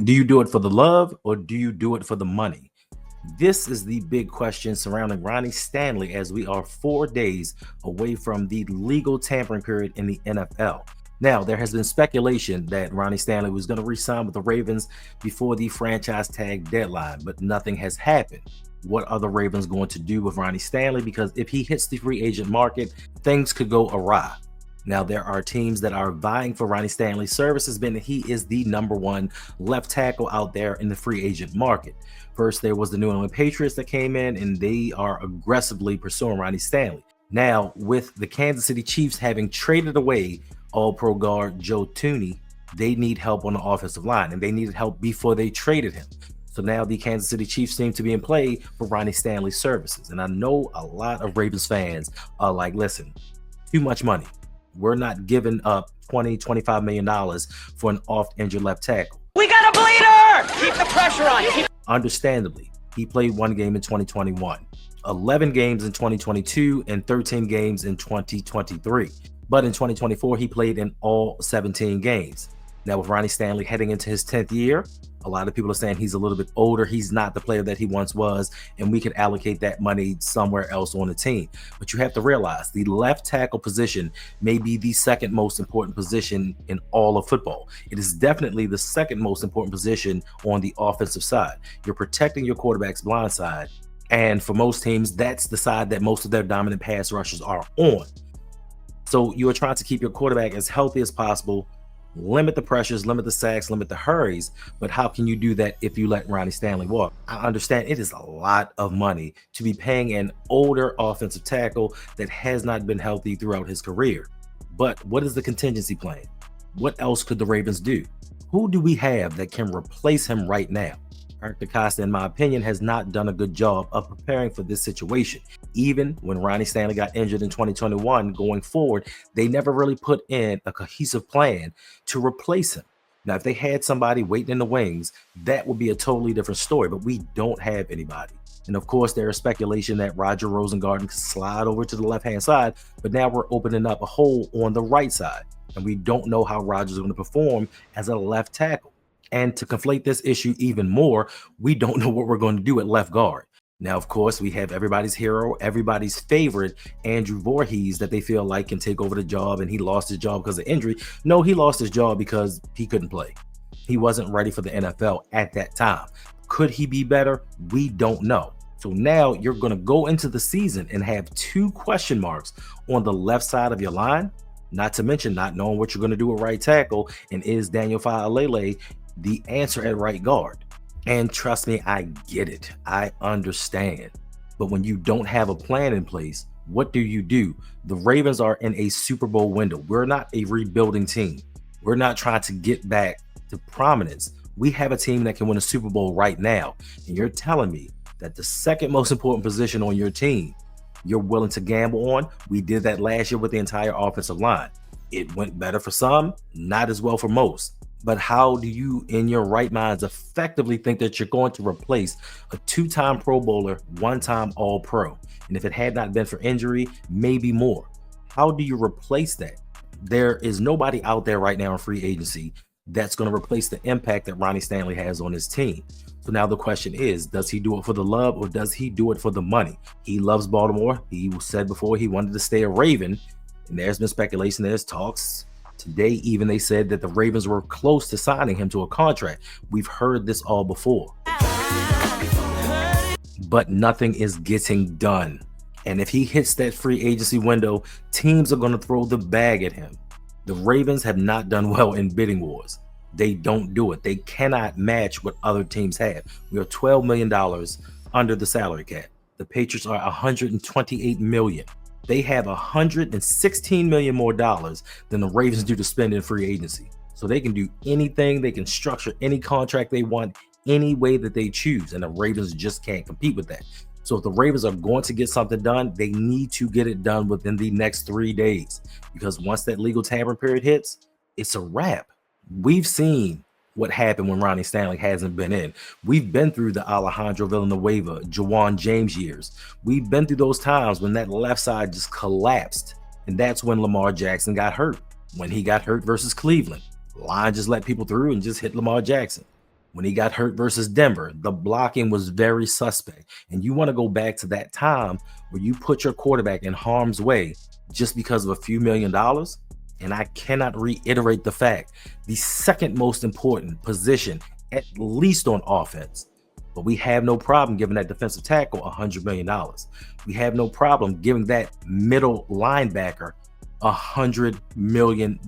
Do you do it for the love or do you do it for the money? This is the big question surrounding Ronnie Stanley as we are 4 days away from the legal tampering period in the NFL. Now, there has been speculation that Ronnie Stanley was going to re-sign with the Ravens before the franchise tag deadline, but nothing has happened. What are the Ravens going to do with Ronnie Stanley? Because if he hits the free agent market, things could go awry. Now, there are teams that are vying for Ronnie Stanley's services, being that he is the #1 left tackle out there in the free agent market. First, there was the New England Patriots that came in, and they are aggressively pursuing Ronnie Stanley. Now, with the Kansas City Chiefs having traded away All-Pro guard Joe Thuney, they need help on the offensive line, and they needed help before they traded him. So now the Kansas City Chiefs seem to be in play for Ronnie Stanley's services. And I know a lot of Ravens fans are like, listen, too much money. We're not giving up $20-25 million for an oft-injured left tackle. We got a bleeder! Keep the pressure on. Understandably, he played 1 game in 2021, 11 games in 2022, and 13 games in 2023. But in 2024, he played in all 17 games. Now, with Ronnie Stanley heading into his 10th year, a lot of people are saying he's a little bit older. He's not the player that he once was, and we could allocate that money somewhere else on the team. But you have to realize the left tackle position may be the second most important position in all of football. It is definitely the second most important position on the offensive side. You're protecting your quarterback's blind side, and for most teams, that's the side that most of their dominant pass rushers are on. So you are trying to keep your quarterback as healthy as possible, limit the pressures, limit the sacks, limit the hurries. But how can you do that if you let Ronnie Stanley walk? I understand it is a lot of money to be paying an older offensive tackle that has not been healthy throughout his career. But what is the contingency plan? What else could the Ravens do? Who do we have that can replace him right now? Eric DeCosta, in my opinion, has not done a good job of preparing for this situation. Even when Ronnie Stanley got injured in 2021, going forward, they never really put in a cohesive plan to replace him. Now, if they had somebody waiting in the wings, that would be a totally different story, but we don't have anybody. And of course, there is speculation that Roger Rosengarten could slide over to the left-hand side, but now we're opening up a hole on the right side, and we don't know how Roger's going to perform as a left tackle. And to conflate this issue even more, we don't know what we're going to do at left guard. Now, of course, we have everybody's hero, everybody's favorite, Andrew Voorhees, that they feel like can take over the job, and he lost his job because of injury. No, he lost his job because he couldn't play. He wasn't ready for the NFL at that time. Could he be better? We don't know. So now you're going to go into the season and have 2 question marks on the left side of your line, not to mention not knowing what you're going to do at right tackle, and is Daniel Faalele the answer at right guard? And trust me, I get it. I understand. But when you don't have a plan in place, what do? The Ravens are in a Super Bowl window. We're not a rebuilding team. We're not trying to get back to prominence. We have a team that can win a Super Bowl right now. And you're telling me that the second most important position on your team, you're willing to gamble on? We did that last year with the entire offensive line. It went better for some, not as well for most. But how do you, in your right minds, effectively think that you're going to replace a 2-time Pro Bowler, 1-time All-Pro? And if it had not been for injury, maybe more. How do you replace that? There is nobody out there right now in free agency that's going to replace the impact that Ronnie Stanley has on his team. So now the question is, does he do it for the love or does he do it for the money? He loves Baltimore. He said before he wanted to stay a Raven. And there's been speculation, there's talks. Today, even they said that the Ravens were close to signing him to a contract. We've heard this all before. But nothing is getting done. And if he hits that free agency window, teams are going to throw the bag at him. The Ravens have not done well in bidding wars. They don't do it. They cannot match what other teams have. We are $12 million under the salary cap. The Patriots are $128 million. They have $116 million more dollars than the Ravens do to spend in free agency. So they can do anything. They can structure any contract they want any way that they choose. And the Ravens just can't compete with that. So if the Ravens are going to get something done, they need to get it done within the next 3 days. Because once that legal tampering period hits, it's a wrap. We've seen what happened when Ronnie Stanley hasn't been in. We've been through the Alejandro Villanueva, Jawan James years. We've been through those times when that left side just collapsed. And that's when Lamar Jackson got hurt. When he got hurt versus Cleveland, line just let people through and just hit Lamar Jackson. When he got hurt versus Denver, the blocking was very suspect. And you want to go back to that time where you put your quarterback in harm's way just because of a few $1,000,000? And I cannot reiterate the fact, the second most important position, at least on offense. But we have no problem giving that defensive tackle $100 million. We have no problem giving that middle linebacker $100 million.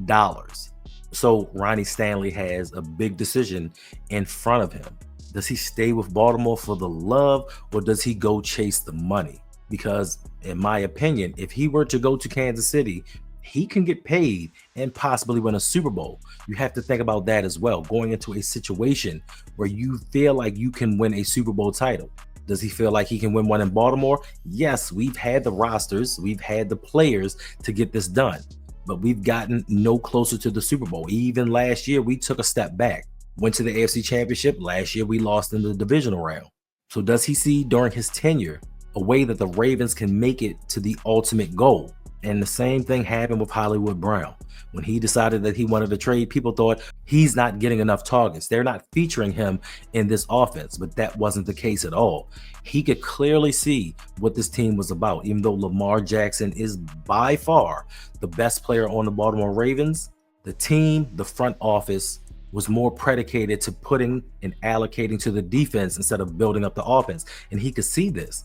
So Ronnie Stanley has a big decision in front of him. Does he stay with Baltimore for the love, or does he go chase the money? Because in my opinion, if he were to go to Kansas City, he can get paid and possibly win a Super Bowl. You have to think about that as well, going into a situation where you feel like you can win a Super Bowl title. Does he feel like he can win one in Baltimore? Yes, we've had the rosters, we've had the players to get this done, but we've gotten no closer to the Super Bowl. Even last year, we took a step back, went to the AFC Championship. Last year, we lost in the divisional round. So does he see during his tenure a way that the Ravens can make it to the ultimate goal? And the same thing happened with Hollywood Brown. When he decided that he wanted to trade, people thought he's not getting enough targets. They're not featuring him in this offense, but that wasn't the case at all. He could clearly see what this team was about. Even though Lamar Jackson is by far the best player on the Baltimore Ravens, the team, the front office, was more predicated to putting and allocating to the defense instead of building up the offense. And he could see this.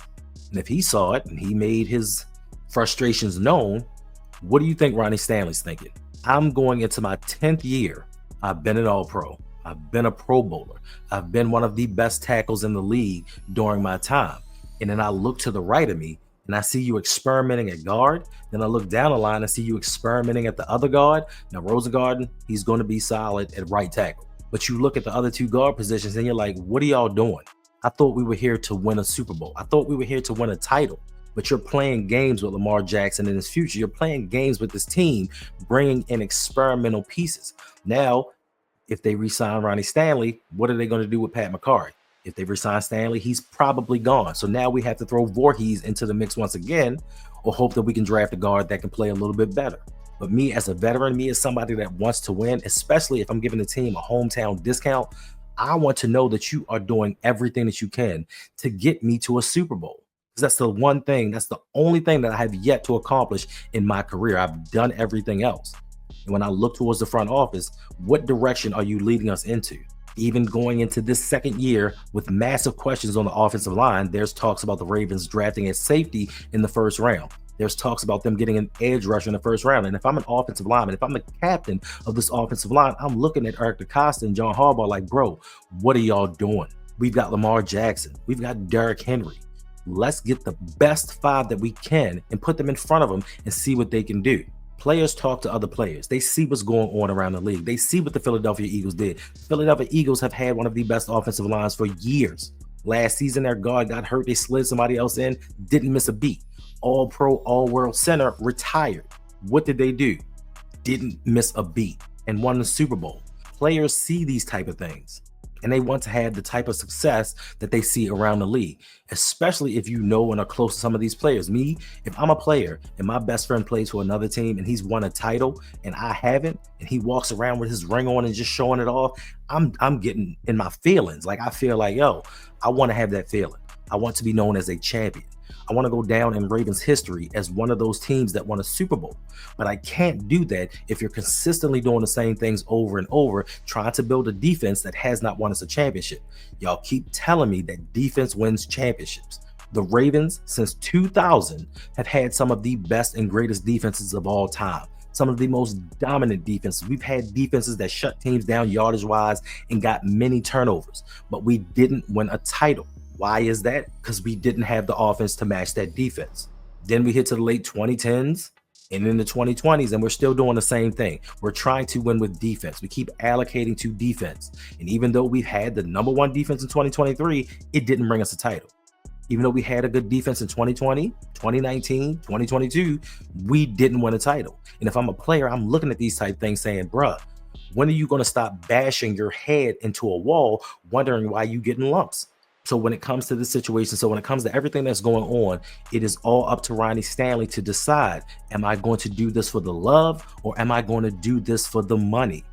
And if he saw it and he made his frustrations known, what do you think Ronnie Stanley's thinking? I'm going into my 10th year. I've been an All-Pro. I've been a Pro Bowler. I've been one of the best tackles in the league during my time. And then I look to the right of me and I see you experimenting at guard. Then I look down the line and see you experimenting at the other guard. Now, Rosengarten, he's going to be solid at right tackle. But you look at the other two guard positions and you're like, what are y'all doing? I thought we were here to win a Super Bowl. I thought we were here to win a title. But you're playing games with Lamar Jackson in his future. You're playing games with this team, bringing in experimental pieces. Now, if they re-sign Ronnie Stanley, what are they going to do with Pat McCarry? If they re-sign Stanley, he's probably gone. So now we have to throw Voorhees into the mix once again, or hope that we can draft a guard that can play a little bit better. But me as a veteran, me as somebody that wants to win, especially if I'm giving the team a hometown discount, I want to know that you are doing everything that you can to get me to a Super Bowl. That's the one thing, that's the only thing that I have yet to accomplish in my career. I've done everything else. And when I look towards the front office, what direction are you leading us into? Even going into this second year with massive questions on the offensive line, there's talks about the Ravens drafting a safety in the first round. There's talks about them getting an edge rusher in the first round. And if I'm an offensive lineman, if I'm the captain of this offensive line, I'm looking at Eric DeCosta and John Harbaugh like, bro, what are y'all doing? We've got Lamar Jackson. We've got Derrick Henry. Let's get the best five that we can and put them in front of them and see what they can do. Players talk to other players. They see what's going on around the league. They see what the Philadelphia Eagles did. Philadelphia Eagles have had one of the best offensive lines for years. Last season, their guard got hurt. They slid somebody else in, didn't miss a beat. All-Pro, All-World center retired. What did they do? Didn't miss a beat and won the Super Bowl. Players see these type of things, and they want to have the type of success that they see around the league, especially if you know and are close to some of these players. Me, if I'm a player and my best friend plays for another team and he's won a title and I haven't, and he walks around with his ring on and just showing it off, I'm getting in my feelings. Like, I feel like, yo, I want to have that feeling. I want to be known as a champion. I want to go down in Ravens history as one of those teams that won a Super Bowl. But I can't do that if you're consistently doing the same things over and over, trying to build a defense that has not won us a championship. Y'all keep telling me that defense wins championships. The Ravens, since 2000, have had some of the best and greatest defenses of all time. Some of the most dominant defenses. We've had defenses that shut teams down yardage-wise and got many turnovers, but we didn't win a title. Why is that? Because we didn't have the offense to match that defense. Then we hit to the late 2010s and in the 2020s, and we're still doing the same thing. We're trying to win with defense. We keep allocating to defense. And even though we've had the number one defense in 2023, it didn't bring us a title. Even though we had a good defense in 2020, 2019, 2022, we didn't win a title. And if I'm a player, I'm looking at these type things saying, bruh, when are you going to stop bashing your head into a wall, wondering why you getting lumps? So when it comes to this situation, so when it comes to everything that's going on, it is all up to Ronnie Stanley to decide, am I going to do this for the love or am I going to do this for the money?